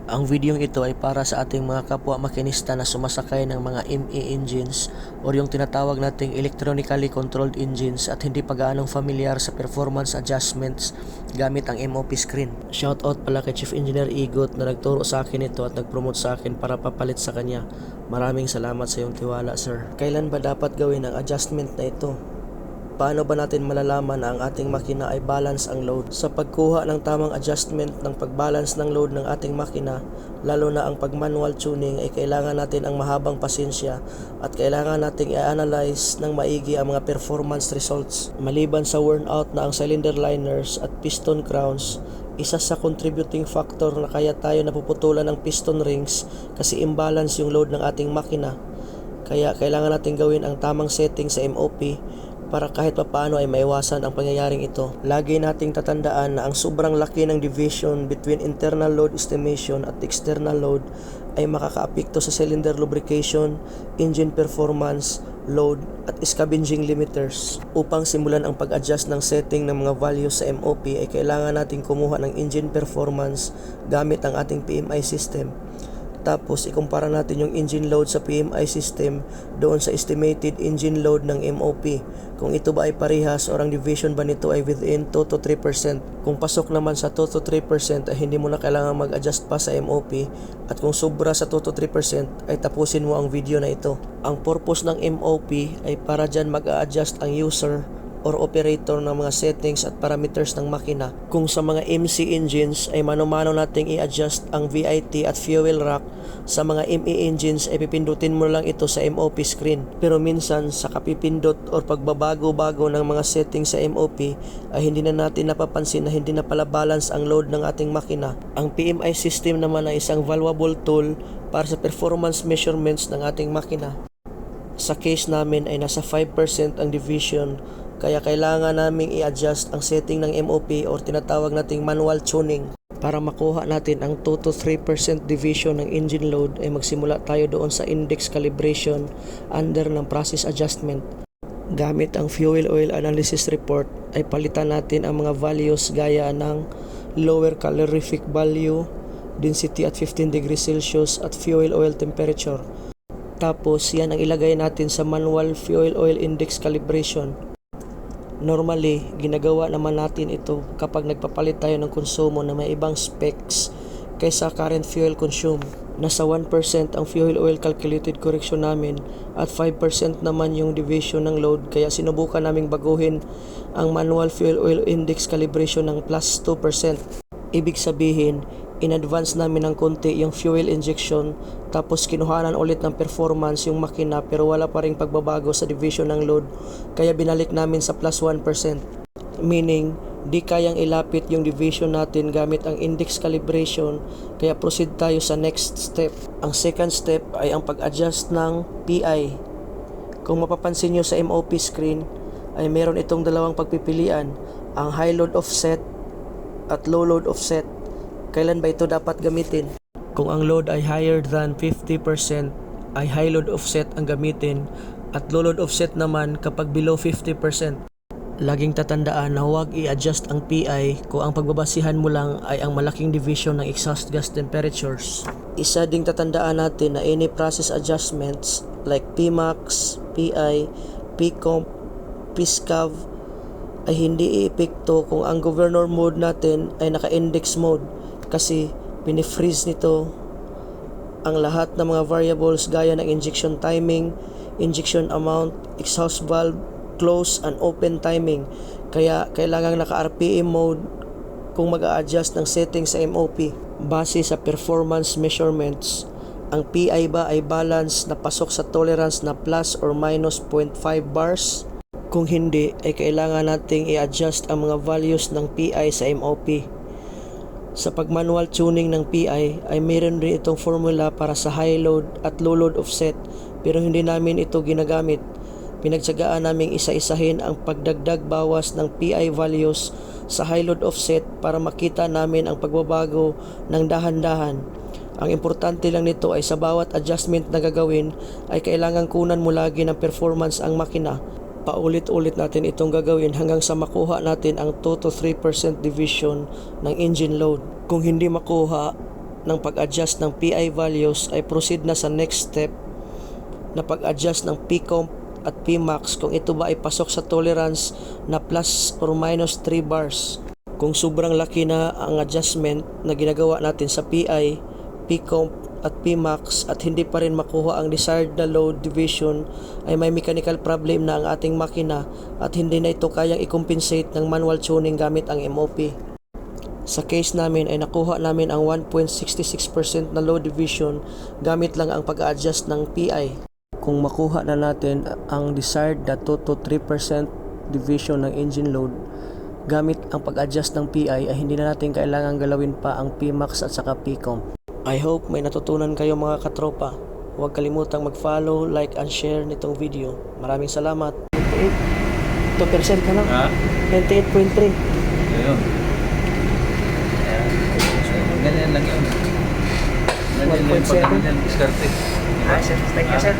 Ang videong ito ay para sa ating mga kapwa makinista na sumasakay ng mga ME engines o yung tinatawag nating electronically controlled engines at hindi pa gaanong familiar sa performance adjustments gamit ang MOP screen. Shoutout pala kay Chief Engineer Igot na nagturo sa akin ito at nagpromote sa akin para papalit sa kanya. Maraming salamat sa iyong tiwala, sir. Kailan ba dapat gawin ang adjustment na ito? Paano ba natin malalaman na ang ating makina ay balance ang load? Sa pagkuha ng tamang adjustment ng pagbalance ng load ng ating makina, lalo na ang pag-manual tuning, ay kailangan natin ang mahabang pasensya at kailangan nating i-analyze ng maigi ang mga performance results. Maliban sa worn out na ang cylinder liners at piston crowns, isa sa contributing factor na kaya tayo napuputulan ng piston rings kasi imbalance yung load ng ating makina. Kaya kailangan natin gawin ang tamang setting sa MOP para kahit papaano ay maiwasan ang pangyayaring ito. Lagi nating tatandaan na ang sobrang laki ng deviation between internal load estimation at external load ay makakaapekto sa cylinder lubrication, engine performance, load at scavenging limiters. Upang simulan ang pag-adjust ng setting ng mga values sa MOP ay kailangan nating kumuha ng engine performance gamit ang ating PMI system. Tapos ikumpara natin yung engine load sa PMI system doon sa estimated engine load ng MOP. Kung ito ba ay parehas o ang deviation ba nito ay within 2 to 3%. Kung pasok naman sa 2 to 3% ay hindi mo na kailangan mag-adjust pa sa MOP. At kung sobra sa 2 to 3% ay tapusin mo ang video na ito. Ang purpose ng MOP ay para dyan mag-a-adjust ang user or operator ng mga settings at parameters ng makina. Kung sa mga MC engines ay mano-mano nating i-adjust ang VIT at fuel rack, sa mga ME engines ay pipindutin mo lang ito sa MOP screen. Pero minsan sa kapipindot or pagbabago-bago ng mga settings sa MOP ay hindi na natin napapansin na hindi na pala balance ang load ng ating makina. Ang PMI system naman ay isang valuable tool para sa performance measurements ng ating makina. Sa case namin ay nasa 5% ang deviation, kaya kailangan naming i-adjust ang setting ng MOP or tinatawag nating manual tuning. Para makuha natin ang 2 to 3% deviation ng engine load ay magsimula tayo doon sa index calibration under ng process adjustment. Gamit ang fuel oil analysis report ay palitan natin ang mga values gaya ng lower calorific value, density at 15 degrees Celsius at fuel oil temperature. Tapos yan ang ilagay natin sa manual fuel oil index calibration. Normally, ginagawa naman natin ito kapag nagpapalit tayo ng konsumo na may ibang specs kaysa current fuel consume. Nasa 1% ang fuel oil calculated correction namin at 5% naman yung deviation ng load, kaya sinubukan naming baguhin ang manual fuel oil index calibration ng plus 2%. Ibig sabihin, in-advance namin ng konti yung fuel injection tapos kinuhanan ulit ng performance yung makina pero wala pa ring pagbabago sa deviation ng load, kaya binalik namin sa plus 1%. Meaning, di kayang ilapit yung deviation natin gamit ang index calibration, kaya proceed tayo sa next step. Ang second step ay ang pag-adjust ng PI. Kung mapapansin nyo sa MOP screen ay meron itong dalawang pagpipilian, ang high load offset at low load offset. Kailan ba ito dapat gamitin? Kung ang load ay higher than 50% ay high load offset ang gamitin at low load offset naman kapag below 50%. Laging tatandaan na huwag i-adjust ang PI kung ang pagbabasihan mo lang ay ang malaking deviation ng exhaust gas temperatures. Isa ding tatandaan natin na any process adjustments like PMAX, PI, PComp, PSCAV ay hindi iepekto kung ang governor mode natin ay naka-index mode, kasi pinifreeze nito ang lahat ng mga variables gaya ng injection timing, injection amount, exhaust valve, close and open timing. Kaya kailangan naka-RPM mode kung mag-a-adjust ng settings sa MOP. Base sa performance measurements, ang PI ba ay balance na pasok sa tolerance na plus or minus 0.5 bars? Kung hindi, ay kailangan nating i-adjust ang mga values ng PI sa MOP. Sa pag-manual tuning ng PI ay mayroon rin itong formula para sa high load at low load offset, pero hindi namin ito ginagamit. Pinagtsagaan naming isa-isahin ang pagdagdag bawas ng PI values sa high load offset para makita namin ang pagbabago ng dahan-dahan. Ang importante lang nito ay sa bawat adjustment na gagawin ay kailangan kunan mo lagi ng performance ang makina. Paulit-ulit natin itong gagawin hanggang sa makuha natin ang 2 to 3% division ng engine load. Kung hindi makuha, ng pag-adjust ng PI values ay proceed na sa next step na pag-adjust ng Pcomp at Pmax kung ito ba ay pasok sa tolerance na plus or minus 3 bars. Kung sobrang laki na ang adjustment na ginagawa natin sa PI, Pcomp at Pmax at hindi pa rin makuha ang desired na load division, ay may mechanical problem na ang ating makina at hindi na ito kayang i-compensate ng manual tuning gamit ang MOP. Sa case namin ay nakuha namin ang 1.66% na load division gamit lang ang pag-adjust ng PI. Kung makuha na natin ang desired na 2 to 3% division ng engine load gamit ang pag-adjust ng PI, ay hindi na natin kailangan galawin pa ang Pmax at saka Pcomp. I hope may natutunan kayo mga katropa. Huwag kalimutang mag-follow, like, and share nitong video. Maraming salamat. 2% ka lang. 98.3. Ayun. Ganyan lang yun. Ganyan lang yung pagkakas yan, diskarte. Sir, thank you, sir.